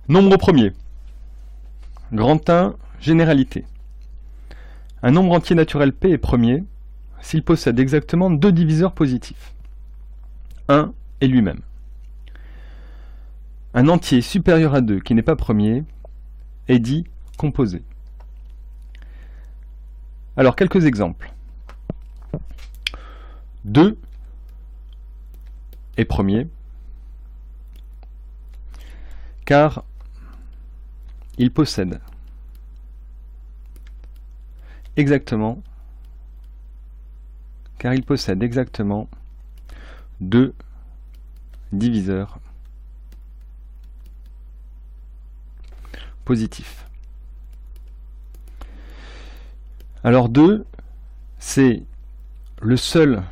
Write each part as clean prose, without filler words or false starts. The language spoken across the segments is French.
Nombre premier. Grand 1, généralité. Un nombre entier naturel P est premier s'il possède exactement deux diviseurs positifs. 1 et lui-même. Un entier supérieur à 2 qui n'est pas premier est dit composé. Alors, quelques exemples. 2 est premier, car il possède exactement deux diviseurs positifs. Alors 2, c'est le seul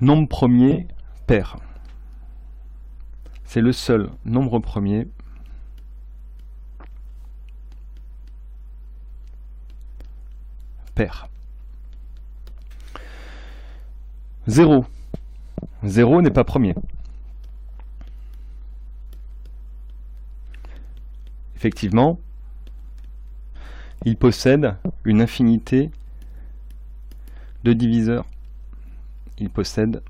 nombre premier pair. C'est le seul nombre premier pair. 0. 0 n'est pas premier. Effectivement, il possède une infinité de diviseurs. Il possède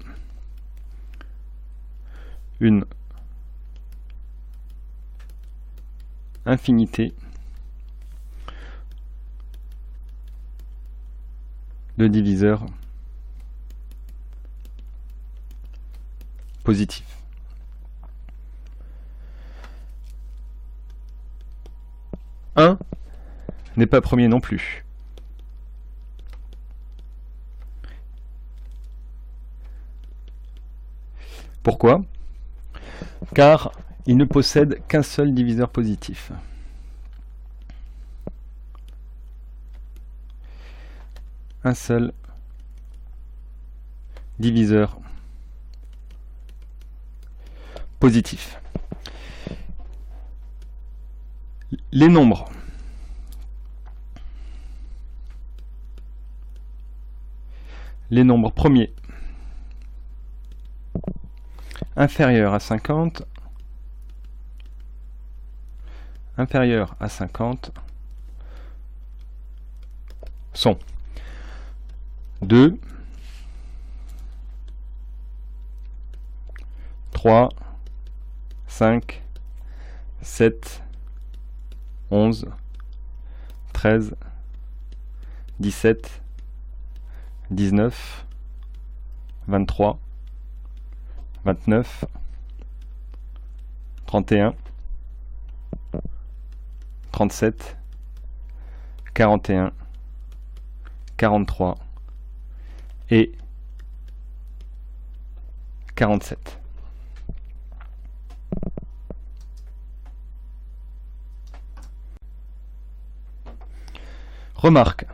une infinité de diviseurs positifs. Un n'est pas premier non plus. Pourquoi? Car il ne possède qu'un seul diviseur positif. Un seul diviseur positif. Les nombres. Les nombres premiers inférieurs à 50, sont 2, 3, 5, 7, 11, 13, 17, 19, 23, 29, 31, 37, 41, 43 et 47. Remarque.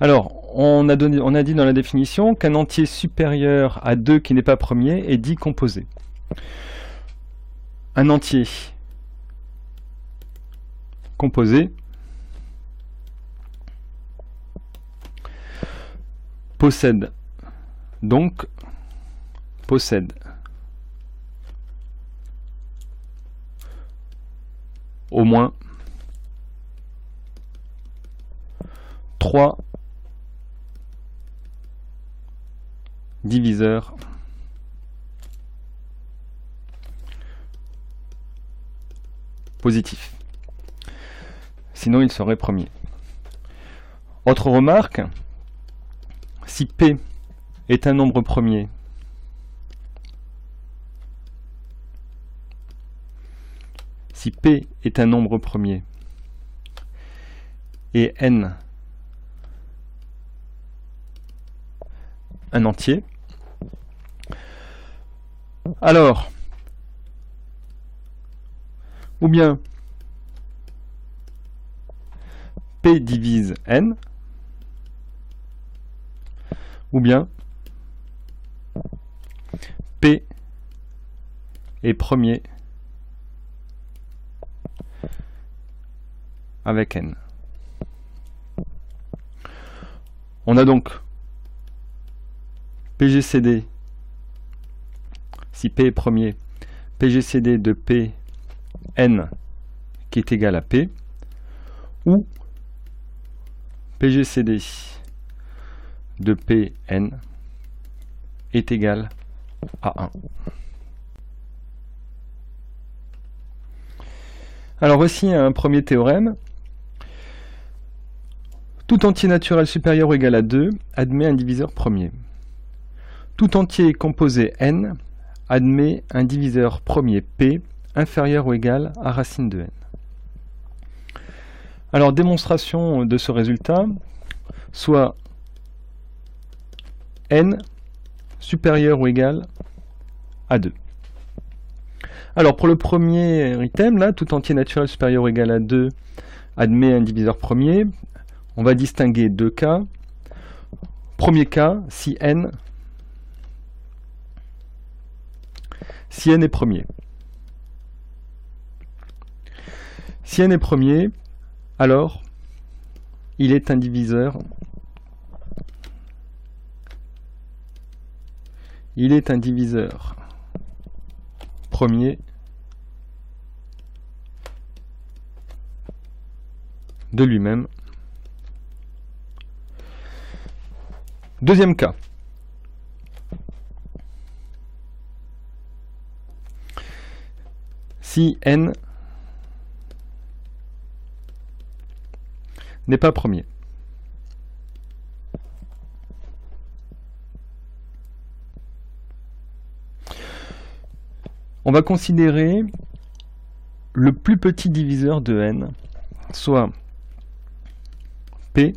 Alors, on a dit dans la définition qu'un entier supérieur à 2 qui n'est pas premier est dit composé. Un entier composé possède au moins 3 diviseurs positifs. Sinon, il serait premier. Autre remarque, si P est un nombre premier, et N un entier, alors, ou bien P divise N, ou bien P est premier avec N. On a donc PGCD si P est premier, PGCD de P n qui est égal à P, ou PGCD de Pn est égal à 1. Alors voici un premier théorème. Tout entier naturel supérieur ou égal à 2 admet un diviseur premier. Tout entier composé n admet un diviseur premier p inférieur ou égal à racine de n. Alors démonstration de ce résultat, soit n supérieur ou égal à 2. Alors pour le premier item, là, tout entier naturel supérieur ou égal à 2 admet un diviseur premier. On va distinguer deux cas. Premier cas, si n est premier. Si n est premier, alors il est un diviseur. Il est un diviseur premier de lui-même. Deuxième cas. Si n n'est pas premier. On va considérer le plus petit diviseur de n, soit P,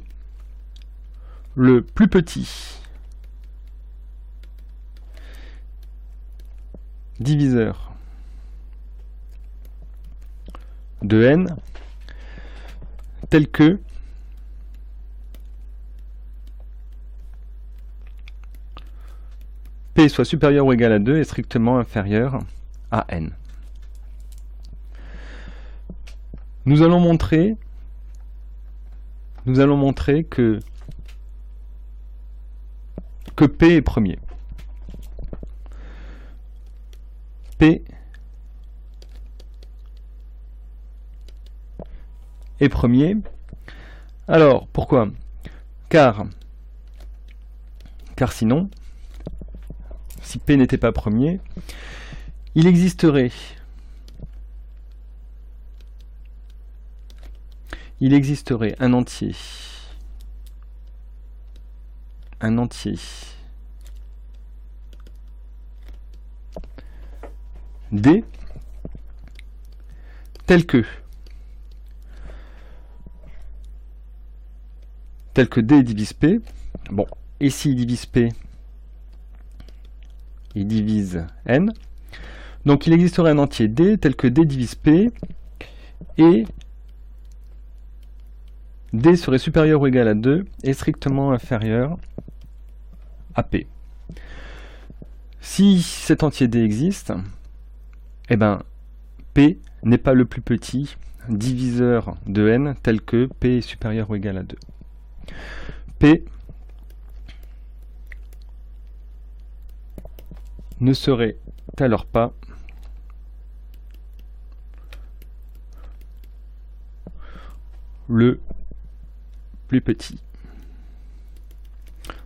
le plus petit diviseur de n, tel que P soit supérieur ou égal à 2 et strictement inférieur à n. Nous allons montrer que P est premier. P est premier. Alors, pourquoi? Car sinon, si P n'était pas premier, il existerait un entier D tel que D divise P. Bon, et s'il divise P, il divise N. Donc il existerait un entier D tel que D divise P, et D serait supérieur ou égal à 2 et strictement inférieur à P. Si cet entier D existe, eh ben, P n'est pas le plus petit diviseur de N tel que P est supérieur ou égal à 2. P ne serait alors pas le plus petit.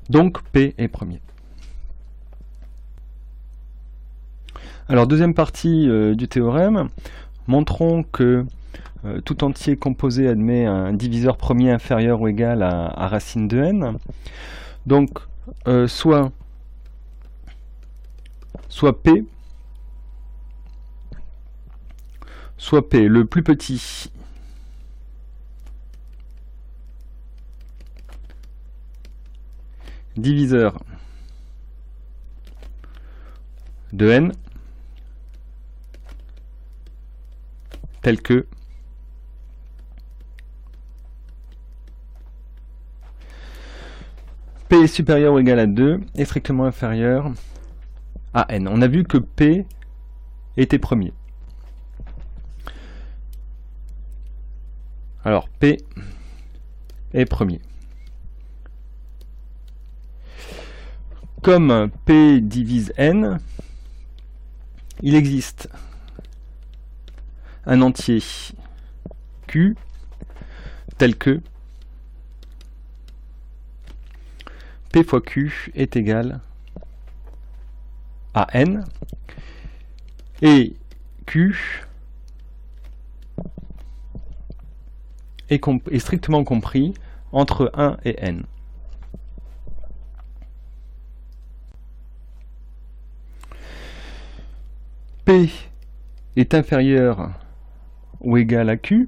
Donc P est premier. Alors deuxième partie du théorème, montrons que tout entier composé admet un diviseur premier inférieur ou égal à racine de n. Donc soit P, le plus petit diviseur de n, tel que P est supérieur ou égal à 2 et strictement inférieur à n. On a vu que P était premier. Alors P est premier. Comme P divise n, il existe un entier Q tel que P fois Q est égal à N, et Q est strictement compris entre 1 et N. P est inférieur ou égal à Q,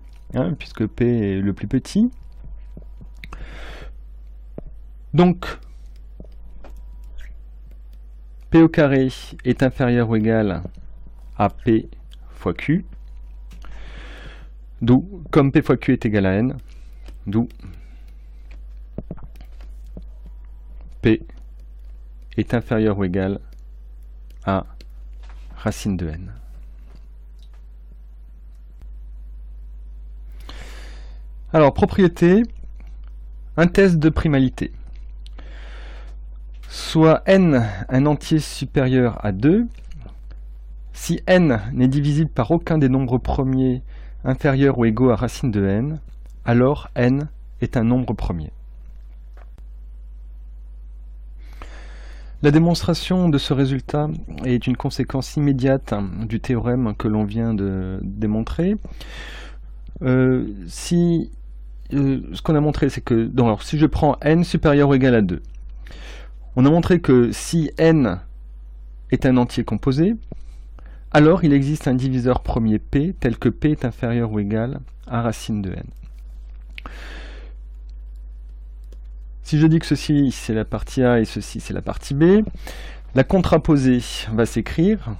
puisque P est le plus petit. Donc, P au carré est inférieur ou égal à P fois Q, d'où, comme P fois Q est égal à N, d'où P est inférieur ou égal à racine de N. Alors, propriété, un test de primalité. Soit n un entier supérieur à 2, si n n'est divisible par aucun des nombres premiers inférieurs ou égaux à racine de n, alors n est un nombre premier. La démonstration de ce résultat est une conséquence immédiate du théorème que l'on vient de démontrer. Ce qu'on a montré, c'est que alors, si je prends n supérieur ou égal à 2, on a montré que si n est un entier composé, alors il existe un diviseur premier p tel que p est inférieur ou égal à racine de n. Si je dis que ceci c'est la partie A et ceci c'est la partie B, la contraposée va s'écrire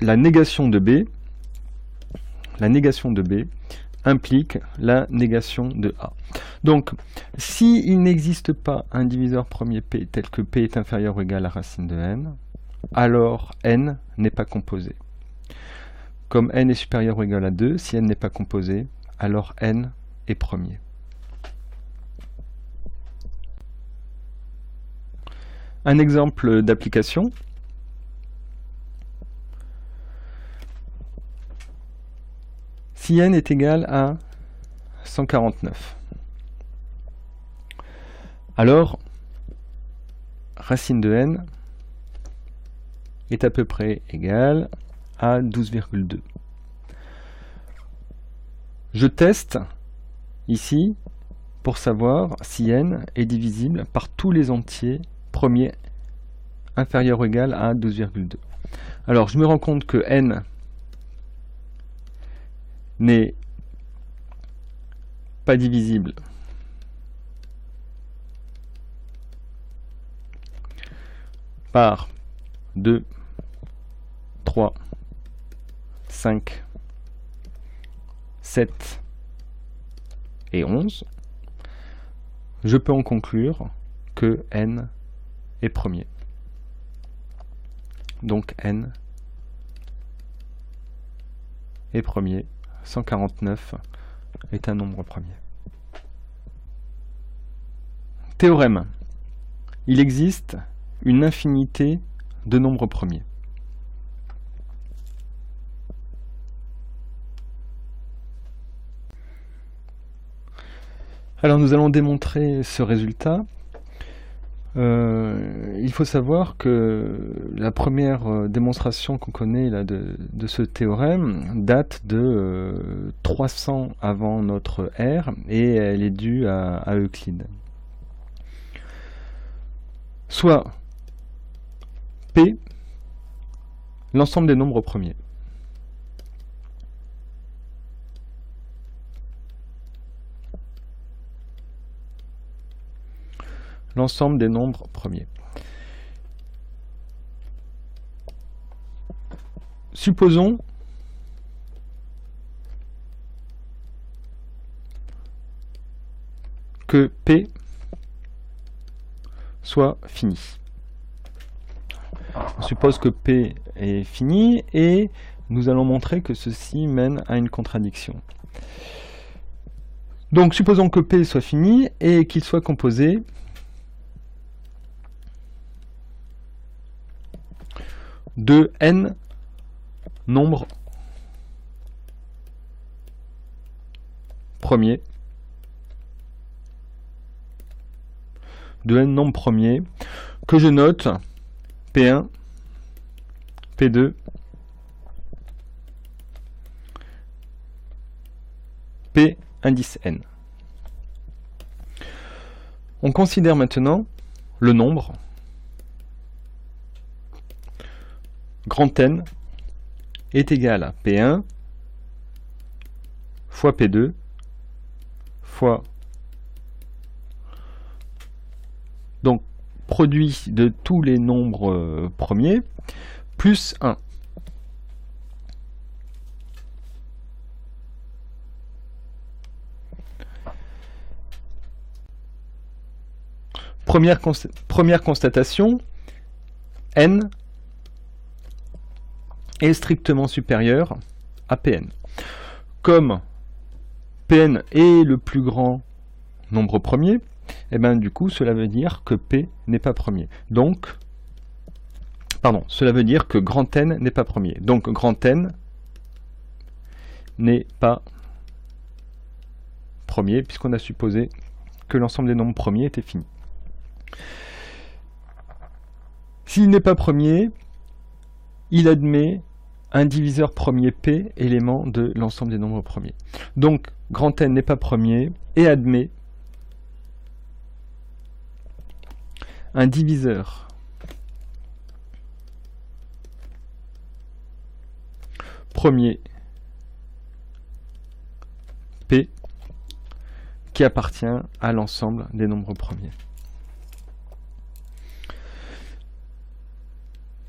la négation de B. La négation de B implique la négation de A. Donc, s'il n'existe pas un diviseur premier P tel que P est inférieur ou égal à racine de n, alors n n'est pas composé. Comme n est supérieur ou égal à 2, si n n'est pas composé, alors n est premier. Un exemple d'application. Si n est égal à 149, alors racine de n est à peu près égale à 12,2. Je teste ici pour savoir si n est divisible par tous les entiers premiers inférieurs ou égal à 12,2. Alors je me rends compte que n n'est pas divisible par 2, 3, 5, 7 et 11, je peux en conclure que n est premier. Donc n est premier. 149 est un nombre premier. Théorème. Il existe une infinité de nombres premiers. Alors nous allons démontrer ce résultat. Il faut savoir que la première démonstration qu'on connaît là, de ce théorème date de 300 avant notre ère et elle est due à Euclide. Soit P, l'ensemble des nombres premiers. L'ensemble des nombres premiers. Supposons que P soit fini. On suppose que P est fini et nous allons montrer que ceci mène à une contradiction. Donc supposons que P soit fini et qu'il soit composé de n nombre premier de n nombres premiers que je note P1, P2, P indice n. On considère maintenant le nombre grand N est égal à P1 fois P2 fois donc produit de tous les nombres premiers plus 1. Première constatation, n est strictement supérieur à Pn. Comme Pn est le plus grand nombre premier, et bien du coup cela veut dire que P n'est pas premier. Donc, pardon, cela veut dire que grand N n'est pas premier. Donc grand N n'est pas premier puisqu'on a supposé que l'ensemble des nombres premiers était fini. S'il n'est pas premier, il admet un diviseur premier P, élément de l'ensemble des nombres premiers. Donc, grand N n'est pas premier et admet un diviseur premier P qui appartient à l'ensemble des nombres premiers.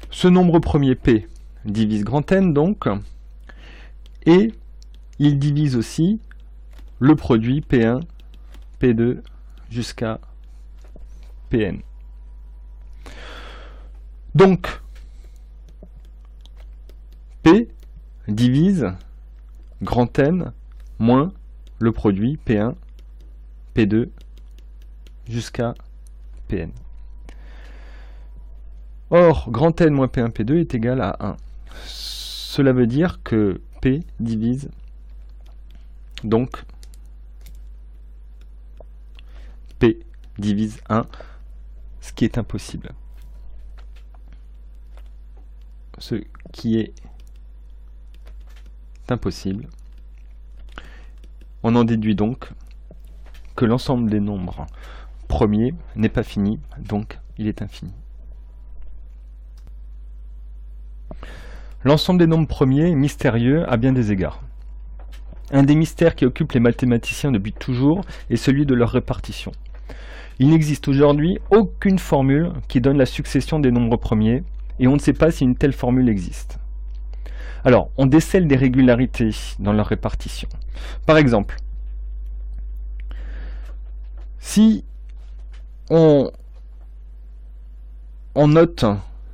Ce nombre premier P divise grand N donc, et il divise aussi le produit P1, P2 jusqu'à Pn. Donc, P divise grand N moins le produit P1, P2 jusqu'à Pn. Or, grand N moins P1, P2 est égal à 1. Cela veut dire que P divise donc P divise 1, ce qui est impossible. Ce qui est impossible. On en déduit donc que l'ensemble des nombres premiers n'est pas fini, donc il est infini. L'ensemble des nombres premiers est mystérieux à bien des égards. Un des mystères qui occupent les mathématiciens depuis toujours est celui de leur répartition. Il n'existe aujourd'hui aucune formule qui donne la succession des nombres premiers, et on ne sait pas si une telle formule existe. Alors, on décèle des régularités dans leur répartition. Par exemple, si on note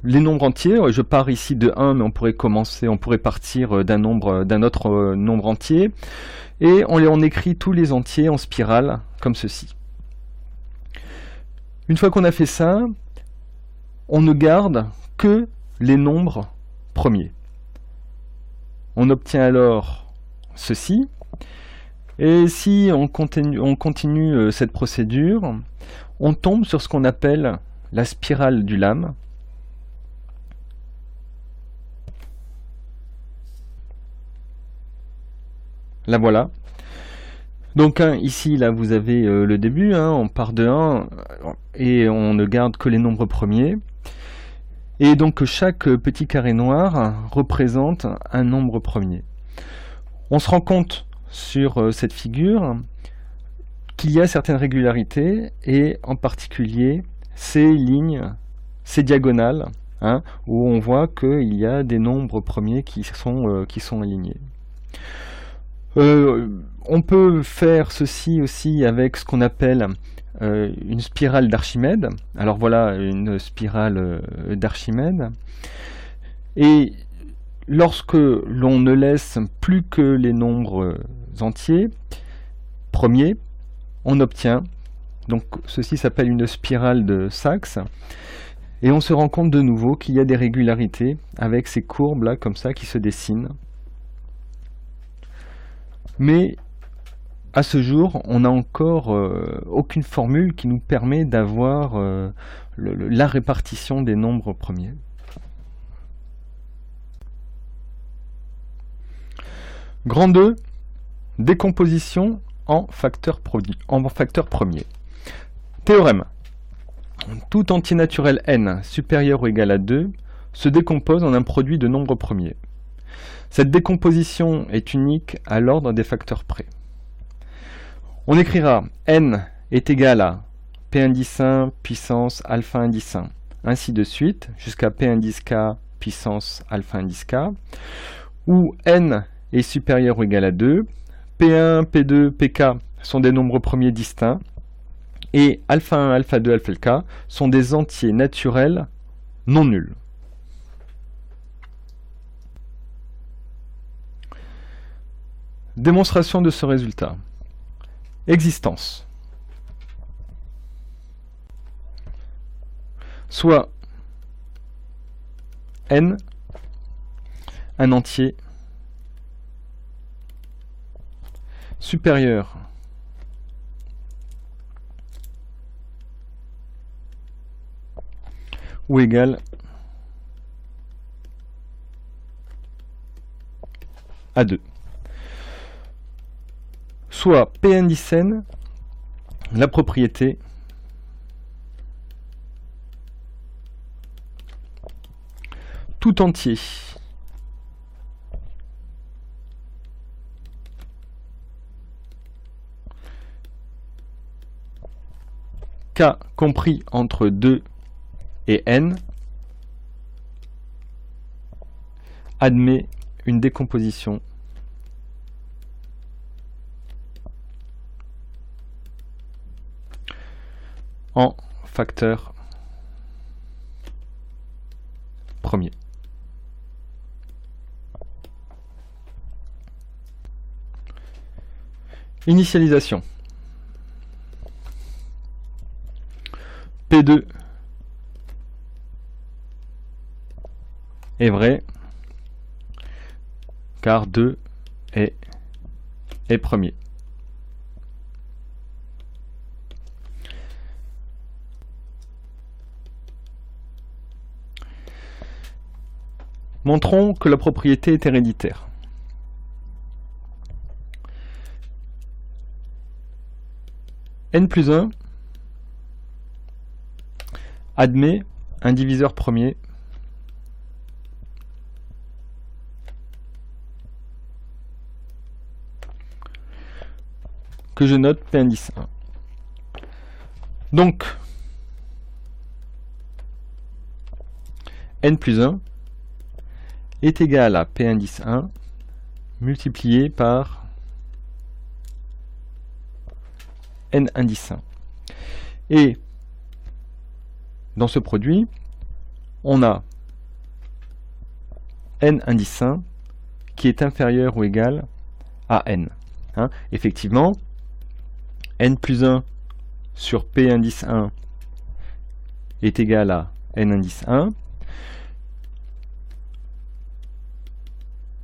les nombres entiers, je pars ici de 1, mais on pourrait partir d'un autre nombre entier, et on écrit tous les entiers en spirale, comme ceci. Une fois qu'on a fait ça, on ne garde que les nombres premiers. On obtient alors ceci, et si on continue cette procédure, on tombe sur ce qu'on appelle la spirale du lame. La voilà. Donc ici, là, vous avez le début, on part de 1 et on ne garde que les nombres premiers. Et donc chaque petit carré noir représente un nombre premier. On se rend compte sur cette figure qu'il y a certaines régularités, et en particulier ces lignes, ces diagonales, où on voit qu'il y a des nombres premiers qui sont alignés. On peut faire ceci aussi avec ce qu'on appelle une spirale d'Archimède. Alors voilà une spirale d'Archimède. Et lorsque l'on ne laisse plus que les nombres entiers, premiers, on obtient, donc ceci s'appelle une spirale de Sachs, Et on se rend compte de nouveau qu'il y a des régularités avec ces courbes là comme ça qui se dessinent. Mais à ce jour, on n'a encore aucune formule qui nous permet d'avoir la répartition des nombres premiers. Grand 2, décomposition en facteurs premiers. Théorème. Tout entier naturel n supérieur ou égal à 2 se décompose en un produit de nombres premiers. Cette décomposition est unique à l'ordre des facteurs près. On écrira n est égal à p indice 1 puissance alpha indice 1, ainsi de suite, jusqu'à p indice k puissance alpha indice k, où n est supérieur ou égal à 2, p1, p2, pk sont des nombres premiers distincts, et alpha 1, alpha 2, alpha k sont des entiers naturels non nuls. Démonstration de ce résultat. Existence. Soit n, un entier supérieur ou égal à 2. Soit P indice n, la propriété tout entier k compris entre 2 et n admet une décomposition en facteur premier. Initialisation. P2 est vrai car 2 est premier. Montrons que la propriété est héréditaire. N plus 1 admet un diviseur premier que je note P indice 1. Donc, N plus 1 est égal à P indice 1 multiplié par N indice 1. Et dans ce produit, on a N indice 1 qui est inférieur ou égal à N. Effectivement, N plus 1 sur P indice 1 est égal à N indice 1.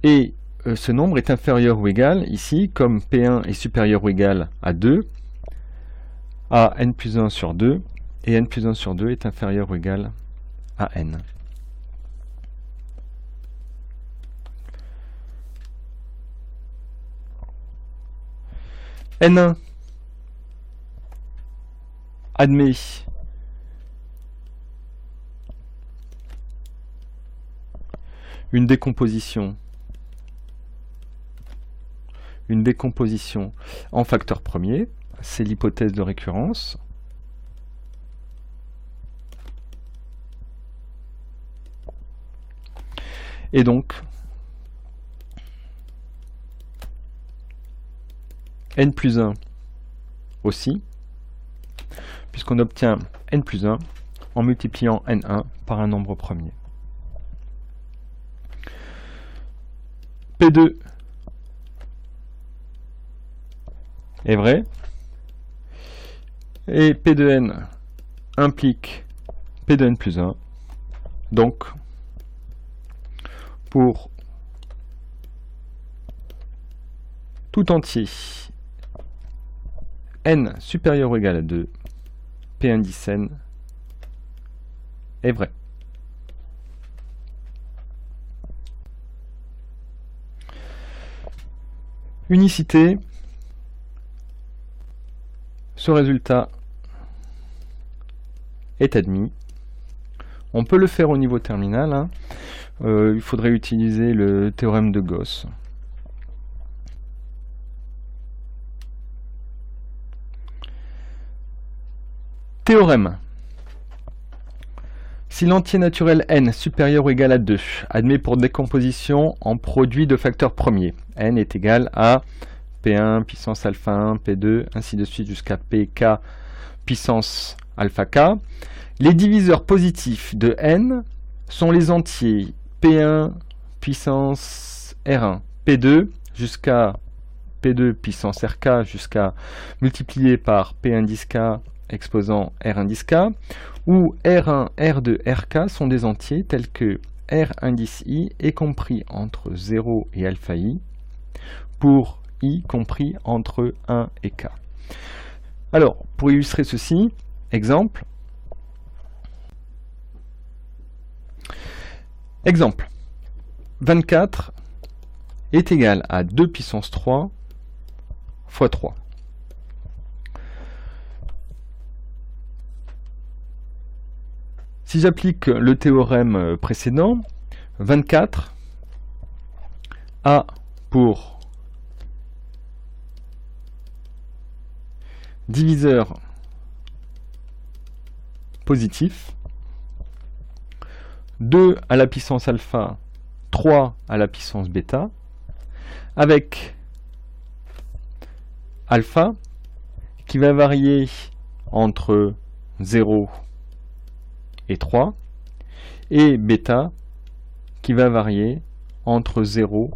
Et ce nombre est inférieur ou égal, ici, comme P1 est supérieur ou égal à 2, à N plus 1 sur 2, et N plus 1 sur 2 est inférieur ou égal à N. N1 admet une décomposition en facteur premier, c'est l'hypothèse de récurrence. Et donc, N plus 1 aussi, puisqu'on obtient N plus 1 en multipliant N1 par un nombre premier. P2 est vrai, et P de n implique P de n plus 1, Donc, pour tout entier n supérieur ou égal à 2, P indice n est vrai. Unicité, ce résultat est admis. On peut le faire au niveau terminal, hein. Il faudrait utiliser le théorème de Gauss. Théorème. Si l'entier naturel n supérieur ou égal à 2 admet pour décomposition en produit de facteurs premiers, n est égal à P1 puissance alpha 1, P2, ainsi de suite jusqu'à Pk puissance alpha k, les diviseurs positifs de n sont les entiers P1 puissance R1, P2 jusqu'à P2 puissance Rk jusqu'à multiplié par P indice k exposant R indice k, où R1, R2, Rk sont des entiers tels que R indice i est compris entre 0 et alpha i, pour i compris entre 1 et k. Alors, pour illustrer ceci, exemple. Exemple. 24 est égal à 2 puissance 3 fois 3. Si j'applique le théorème précédent, 24 a pour diviseur positif 2 à la puissance alpha, 3 à la puissance bêta, avec alpha qui va varier entre 0 et 3, et bêta qui va varier entre 0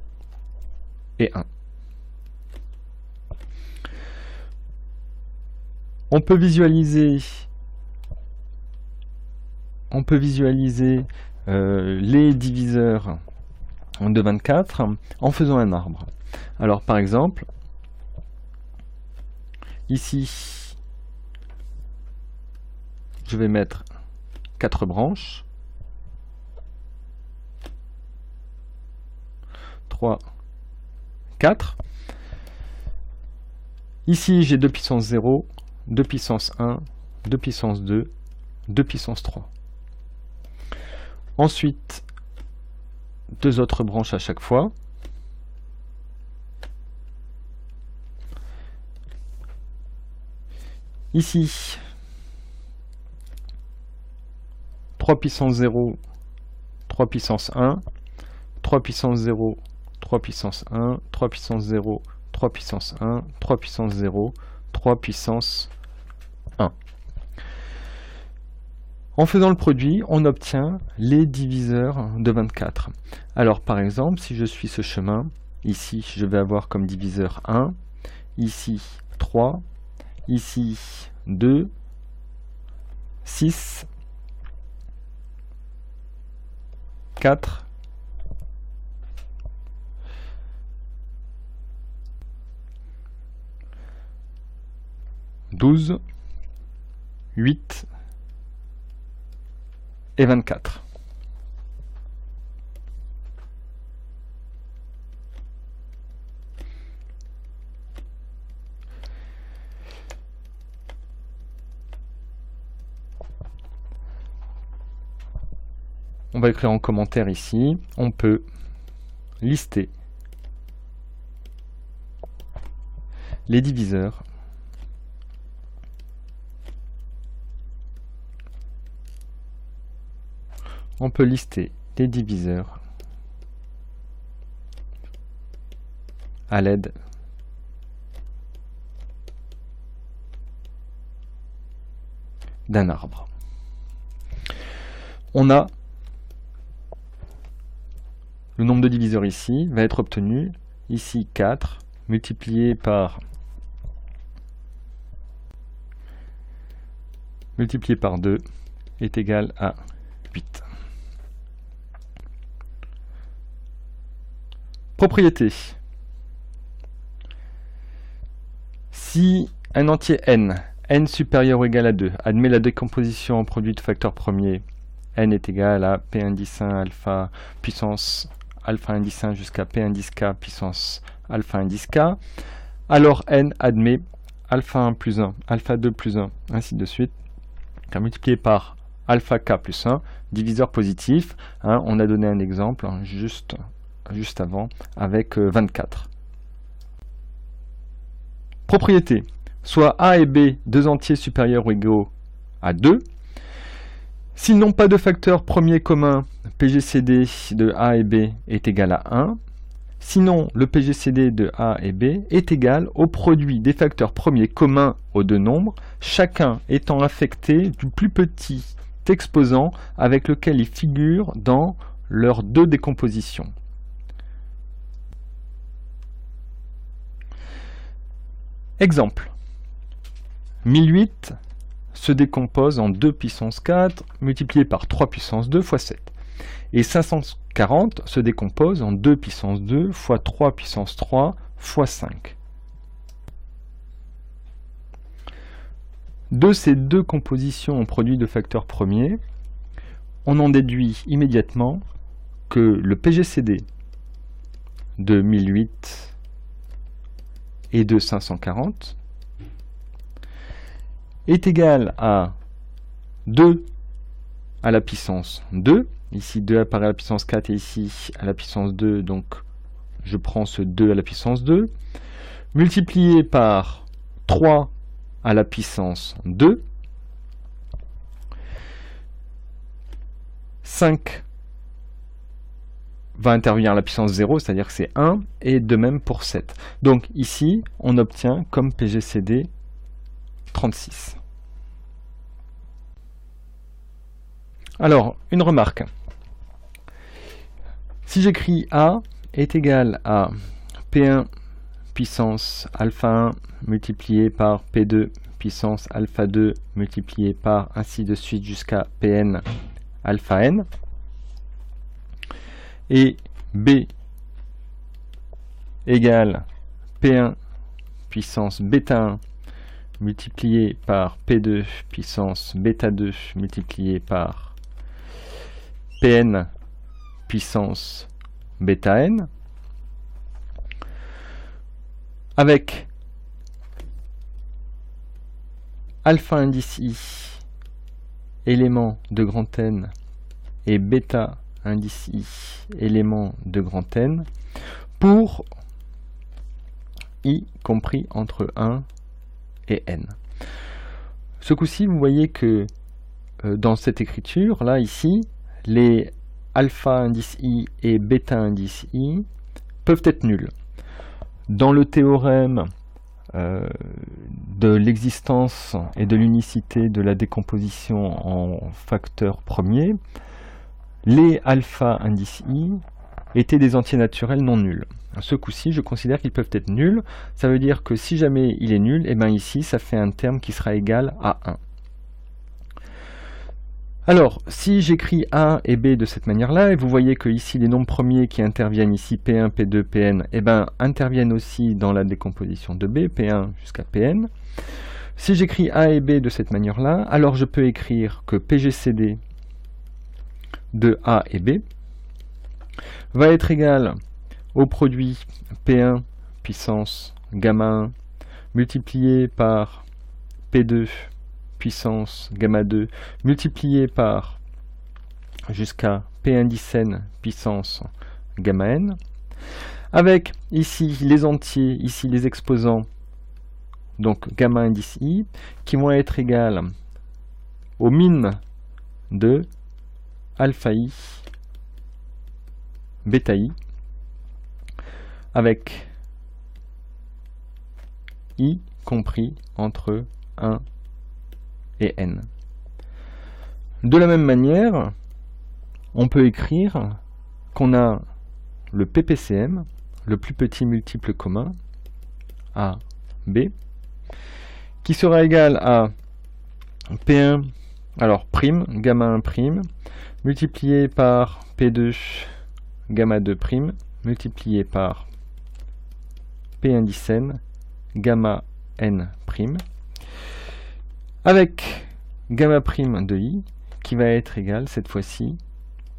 et 1. On peut visualiser les diviseurs de 24 en faisant un arbre. Alors par exemple, ici, je vais mettre 4 branches, 3, 4. Ici, j'ai 2 puissance 0, 2 puissance 1, 2 puissance 2, 2 puissance 3. Ensuite, 2 autres branches à chaque fois. Ici, 3 puissance 0, 3 puissance 1, 3 puissance 0, 3 puissance 1, 3 puissance 0, 3 puissance 1, 3 puissance 0, 3 puissance 1. En faisant le produit, on obtient les diviseurs de 24. Alors par exemple, si je suis ce chemin, ici je vais avoir comme diviseur 1, ici 3, ici 2, 6, 4, 12, 8 et 24. On va écrire en commentaire ici, on peut lister les diviseurs à l'aide d'un arbre. On a le nombre de diviseurs ici va être obtenu, ici 4, multiplié par 2 est égal à 8. Propriété. Si un entier n supérieur ou égal à 2, admet la décomposition en produit de facteurs premiers, n est égal à p indice 1 alpha puissance alpha indice 1 jusqu'à p indice k puissance alpha indice k, alors n admet alpha 1 plus 1, alpha 2 plus 1, ainsi de suite, car multiplié par alpha k plus 1, diviseur positif, hein, on a donné un exemple hein, juste avant avec 24. Propriété. Soit A et B, deux entiers supérieurs ou égaux à 2. S'ils n'ont pas de facteur premier commun, PGCD de A et B est égal à 1. Sinon, le PGCD de A et B est égal au produit des facteurs premiers communs aux deux nombres, chacun étant affecté du plus petit exposant avec lequel il figure dans leurs deux décompositions. Exemple. 1008 se décompose en 2 puissance 4 multiplié par 3 puissance 2 fois 7. Et 540 se décompose en 2 puissance 2 fois 3 puissance 3 fois 5. De ces deux compositions en produit de facteurs premiers, on en déduit immédiatement que le PGCD de 1008 et de 540 est égal à 2 à la puissance 2, ici 2 apparaît à la puissance 4 et ici à la puissance 2, donc je prends ce 2 à la puissance 2, multiplié par 3 à la puissance 2, 5 va intervenir à la puissance 0, c'est-à-dire que c'est 1, et de même pour 7. Donc ici, on obtient comme PGCD 36. Alors, une remarque. Si j'écris A est égal à P1 puissance alpha 1 multiplié par P2 puissance alpha 2 multiplié par ainsi de suite jusqu'à Pn alpha n, et B égale P1 puissance bêta 1 multiplié par P2 puissance bêta 2 multiplié par Pn puissance bêta n, avec alpha indice i élément de grand N et bêta indice i élément de grand N pour i compris entre 1 et n. Ce coup-ci, vous voyez que dans cette écriture, là, ici, les alpha indice i et bêta indice i peuvent être nuls. Dans le théorème de l'existence et de l'unicité de la décomposition en facteurs premiers, les alpha indice i étaient des entiers naturels non nuls. Ce coup-ci, je considère qu'ils peuvent être nuls. Ça veut dire que si jamais il est nul, et bien ici, ça fait un terme qui sera égal à 1. Alors, si j'écris A et B de cette manière-là, et vous voyez que ici les nombres premiers qui interviennent ici, P1, P2, Pn, eh ben, interviennent aussi dans la décomposition de B, P1 jusqu'à Pn. Si j'écris A et B de cette manière-là, alors je peux écrire que PGCD de A et B va être égal au produit P1 puissance gamma 1 multiplié par P2 puissance gamma 2 multiplié par jusqu'à P indice n puissance gamma n, avec ici les entiers, ici les exposants, donc gamma indice i, qui vont être égales au min de alpha i bêta i, avec i compris entre 1 et n. De la même manière, on peut écrire qu'on a le PPCM, le plus petit multiple commun, A, B, qui sera égal à P1, alors prime, gamma 1 prime, multiplié par P2, gamma 2 prime, multiplié par P indice n, gamma n prime, avec gamma prime de i, qui va être égal, cette fois-ci,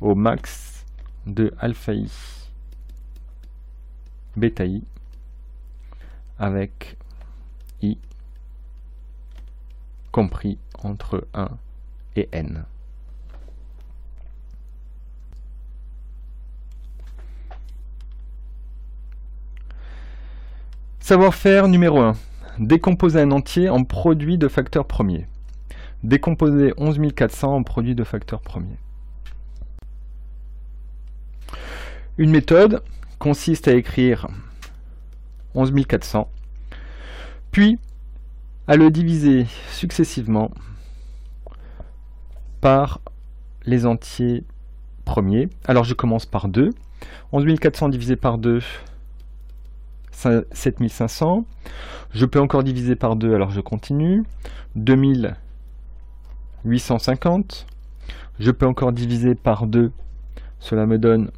au max de alpha i bêta i, avec i compris entre 1 et n. Savoir-faire numéro 1. Décomposer un entier en produit de facteurs premiers. Décomposer 11400 en produit de facteurs premiers. Une méthode consiste à écrire 11400, puis à le diviser successivement par les entiers premiers. Alors je commence par 2. 11400 divisé par 2, 7500. Je peux encore diviser par 2, alors je continue. 2850. Je peux encore diviser par 2, cela me donne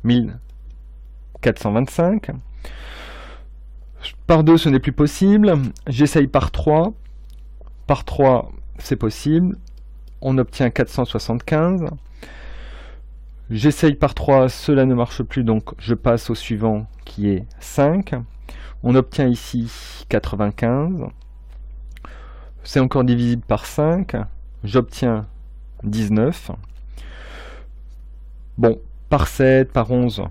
1425. Par 2, ce n'est plus possible. J'essaye par 3. Par 3, c'est possible. On obtient 475. J'essaye par 3, cela ne marche plus, donc je passe au suivant qui est 5. On obtient ici 95. C'est encore divisible par 5. J'obtiens 19. Bon, par 7, par 11,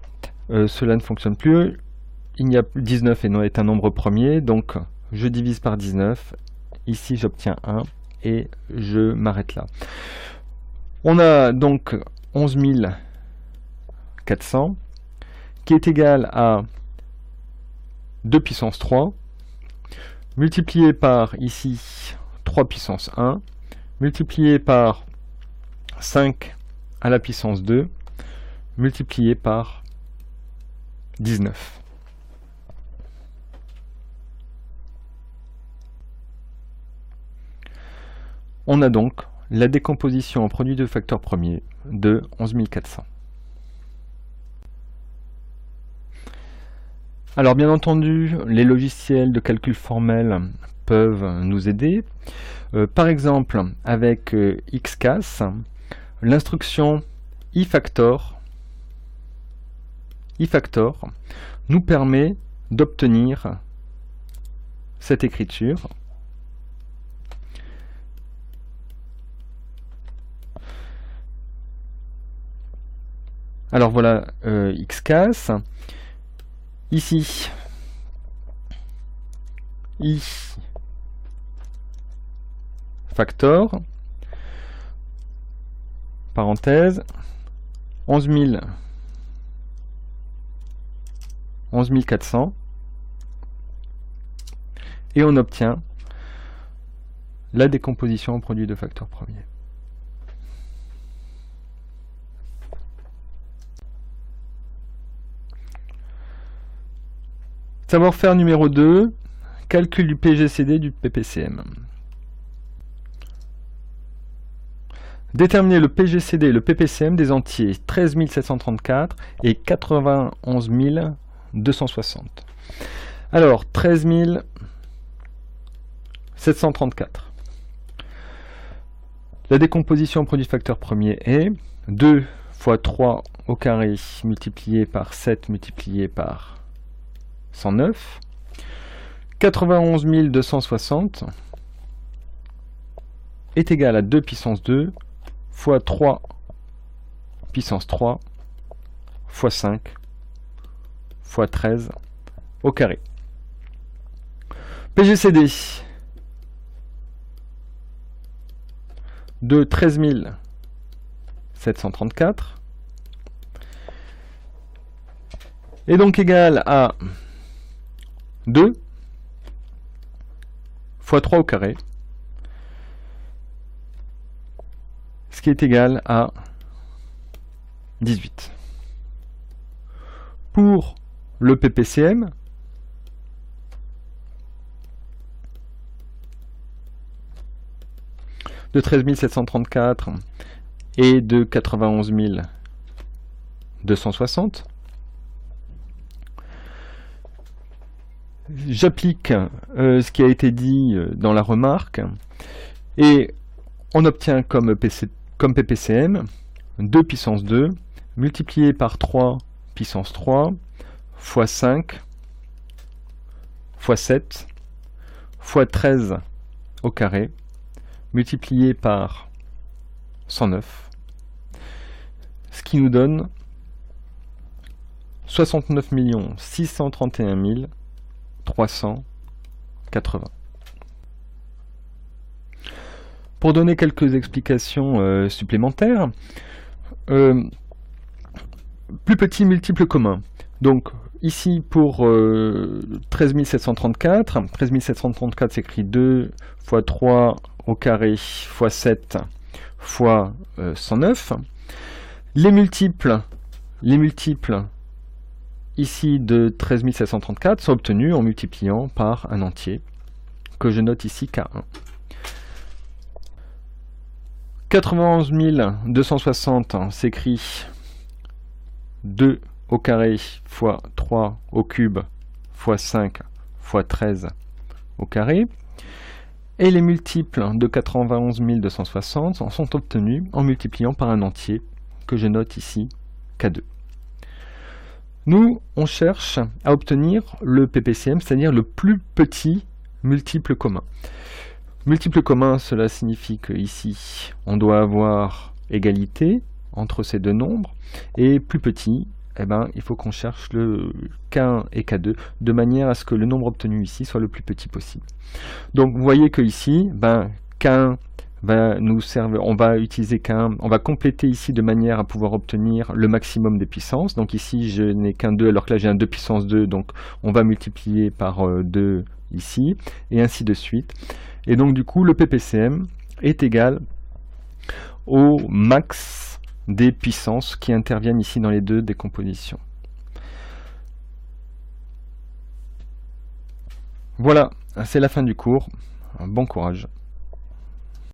cela ne fonctionne plus. Il n'y a 19 est un nombre premier, donc je divise par 19. Ici, j'obtiens 1 et je m'arrête là. On a donc 11 400 qui est égal à 2 puissance 3 multiplié par ici 3 puissance 1 multiplié par 5 à la puissance 2 multiplié par 19. On a donc la décomposition en produit de facteurs premiers de 11 400. Alors bien entendu, les logiciels de calcul formel peuvent nous aider. Par exemple, avec XCAS, l'instruction ifactor nous permet d'obtenir cette écriture. Alors voilà XCAS. Ici, I factor, parenthèse, 11 400, et on obtient la décomposition en produit de facteurs premiers. Savoir-faire numéro 2, calcul du PGCD du PPCM. Déterminer le PGCD et le PPCM des entiers 13 734 et 91 260. Alors, 13 734. La décomposition en produit de facteur premier est 2 fois 3 au carré multiplié par 7 multiplié par 109, 91 260 est égal à 2 puissance 2 fois 3 puissance 3 fois 5 fois 13 au carré. PGCD de 13 734 est donc égal à 2 fois 3 au carré, ce qui est égal à 18. Pour le PPCM, de 13 734 et de 91 260, J'applique ce qui a été dit dans la remarque et on obtient comme PPCM 2 puissance 2 multiplié par 3 puissance 3 fois 5 fois 7 fois 13 au carré multiplié par 109, ce qui nous donne 69 631 380. Pour donner quelques explications supplémentaires, plus petit multiple commun. Donc ici pour 13 734, 13 734 s'écrit 2 fois 3 au carré fois 7 fois 109. Les multiples ici de 13 734 sont obtenus en multipliant par un entier que je note ici K1. 91 260 s'écrit 2 au carré fois 3 au cube fois 5 fois 13 au carré. Et les multiples de 91 260 sont obtenus en multipliant par un entier que je note ici K2. Nous, on cherche à obtenir le PPCM, c'est-à-dire le plus petit multiple commun. Multiple commun, cela signifie qu'ici, on doit avoir égalité entre ces deux nombres, et plus petit, eh ben, il faut qu'on cherche le K1 et K2, de manière à ce que le nombre obtenu ici soit le plus petit possible. Donc vous voyez que ici, ben, K1 va nous servir, on va utiliser K1, on va compléter ici de manière à pouvoir obtenir le maximum des puissances. Donc ici je n'ai qu'un 2 alors que là j'ai un 2 puissance 2, donc on va multiplier par 2 ici, et ainsi de suite. Et donc du coup le PPCM est égal au max des puissances qui interviennent ici dans les deux décompositions. Voilà, c'est la fin du cours. Bon courage.